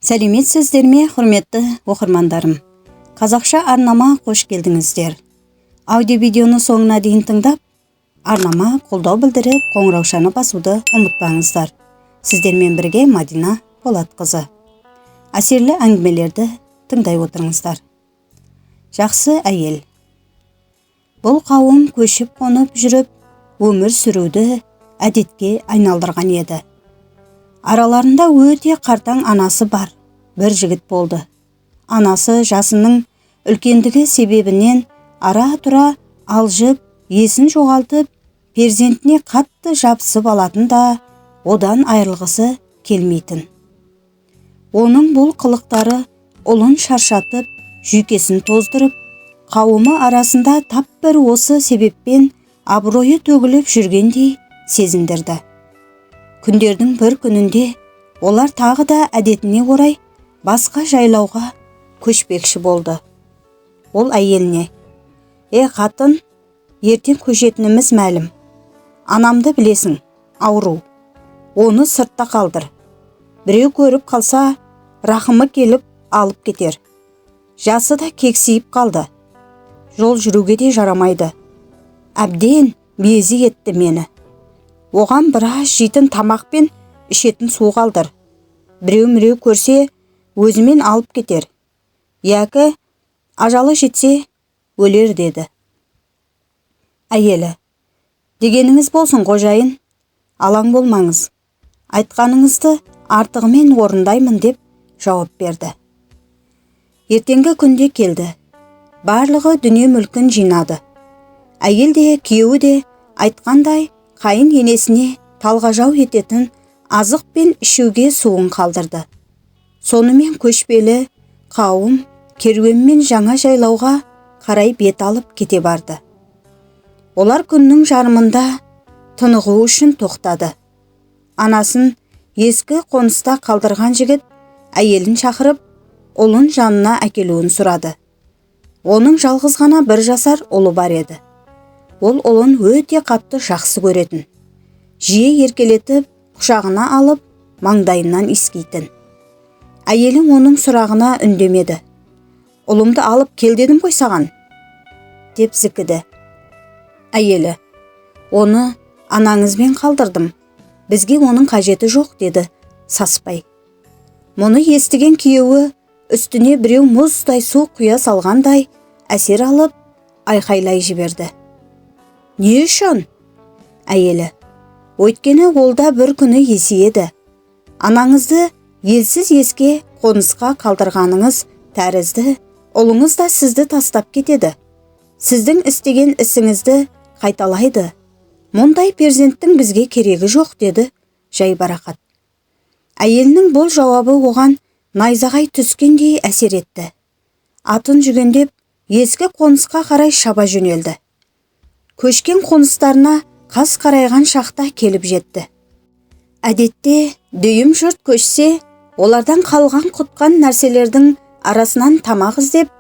Сәлеметсіздер ме, құрметті оқырмандарым? Қазақша арнама қош келдіңіздер. Аудио-видеоны соңына дейін тыңдап, арнама қолдау білдіріп, қоңыраушаны басуды ұмытпаңыздар. Сіздермен бірге Мадина Болатқызы. Әсерлі әңгімелерді тыңдай отырыңыздар. Жақсы әйел. Бұл қауым көшіп қонып жүріп, өмір сүруді әдетке айналдырған еді. Араларында өте қартаң анасы бар, бір жігіт болды. Анасы жасының үлкендігі себебінен ара-тұра алжып, есін жоғалтып, перзентіне қатты жабысып алатын да, одан айырылғысы келмейтін. Оның бұл қылықтары ұлын шаршатып, жүйкесін тоздырып, қауымы арасында тап бір осы себеппен абыройы төгіліп жүргендей сезіндірді. Күндердің бір күнінде олар тағы да әдетіне орай басқа жайлауға көшпекші болды. Ол әйеліне: қатын, ертең көшетініміз мәлім. Анамды білесің, ауру. Оны сыртта қалдыр. Біреу көріп қалса, рахымы келіп алып кетер. Жасы да кексейіп қалды. Жол жүруге де жарамайды. Әбден безі етті мені. Оған біраз жейтін тамақ пен ішетін су қалдыр. Біреу көрсе, өзімен алып кетер. Яки ажалы жетсе, өлер деді. Әйелі: дегеніңіз болсын қожайын, алаң болмаңыз. Айтқаныңызды артығымен орындаймын деп жауап берді. Ертеңгі күнде келді. Барлығы дүние мүлкін жинады. Әйел де, күйеуі де айтқандай қайын енесіне талғажау ететін азық пен ішуге суын қалдырды. Сонымен көшпелі қауым керуенмен жаңа жайлауға қарай бет алып кете барды. Олар күннің жарымында тынығу үшін тоқтады. Анасын ескі қоныста қалдырған жігіт әйелін шақырып, ұлын жанына әкелуін сұрады. Оның жалғыз ғана 1 жасар ұлы бар еді. Ол ұлын өте қатты жақсы көретін. Жиі еркелетіп, құшағына алып, маңдайынан иіскейтін. Әйелің оның сұрағына үндемеді. Ұлымды алып кел дедім ғой саған, деп зікіді. Әйелі: оны анаңызбен қалдырдым. Бізге оның қажеті жоқ, деді саспай. Мұны естіген күйеуі үстіне біреу мұздай су құя салғандай әсер алып, айқайлай жіберді. Не үшін? Әйелі: өйткені олда бір күні есейеді. Анаңызды елсіз еске қонысқа қалдырғаныңыз тәрізді, ұлыңыз да сізді тастап кетеді. Сіздің істеген ісіңізді қайталайды. Мұндай перзенттің бізге керегі жоқ, деді жайбарақат. Әйелінің бұл жауабы оған найзағай түскендей әсер етті. Атын жүгендеп, ескі қонысқа қарай шаба жөнелді. Көшкен қоныстарына қас қарайған шақта келіп жетті. Әдетте дүйім жұрт көшсе, олардан қалған құтқан нәрселердің арасынан тамақ іздеп,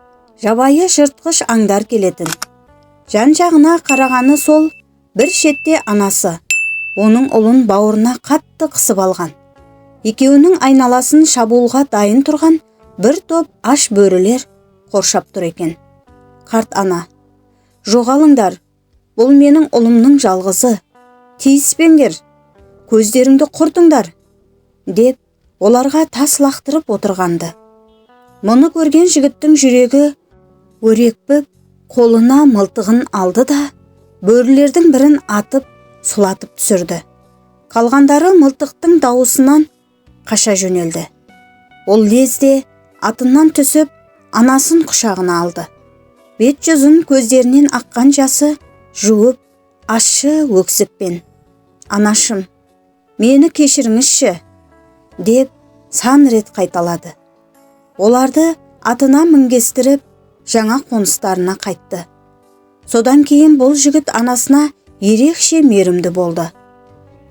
жабайы жыртқыш аңдар келетін. Жан-жағына қарағаны сол, бір шетте анасы, оның ұлын бауырына қатты қысып алған. Екеуінің айналасын шабуылға дайын тұрған бір топ аш бөрілер қоршап тұр екен. Қарт ана: жоғалыңдар, бұл менің ұлымның жалғызы, тиіспеңдер, көздеріңді құртыңдар, деп оларға тас лақтырып отырғанды. Мұны көрген жігіттің жүрегі өрекпіп, қолына мылтығын алды да, бөрілердің бірін атып, сұлатып түсірді. Қалғандары мылтықтың дауысынан қаша жөнелді. Ол лезде атынан түсіп, анасын құшағына алды. Бет-жүзін көздерінен аққан жасы жуып, ащы өксікпен: анашым, мені кешіріңізші, деп сан рет қайталады. Оларды атына мінгестіріп, жаңа қоныстарына қайтты. Содан кейін бұл жігіт анасына ерекше мейірімді болды.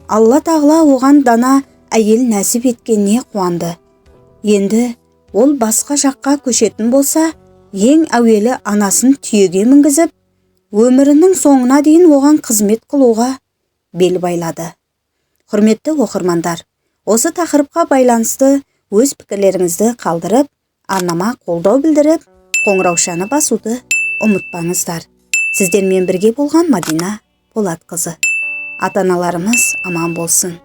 Алла тағала оған дана әйел нәсіп еткеніне қуанды. Енді ол басқа жаққа көшетін болса, ең әуелі анасын түйеге мінгізіп, өмірінің соңына дейін оған қызмет қылуға бел байлады. Құрметті оқырмандар, осы тақырыпқа байланысты өз пікірлеріңізді қалдырып, арнама қолдау білдіріп, қоңыраушаны басуды ұмытпаңыздар. Сіздермен бірге болған Мадина Болатқызы. Ата-аналарымыз аман болсын.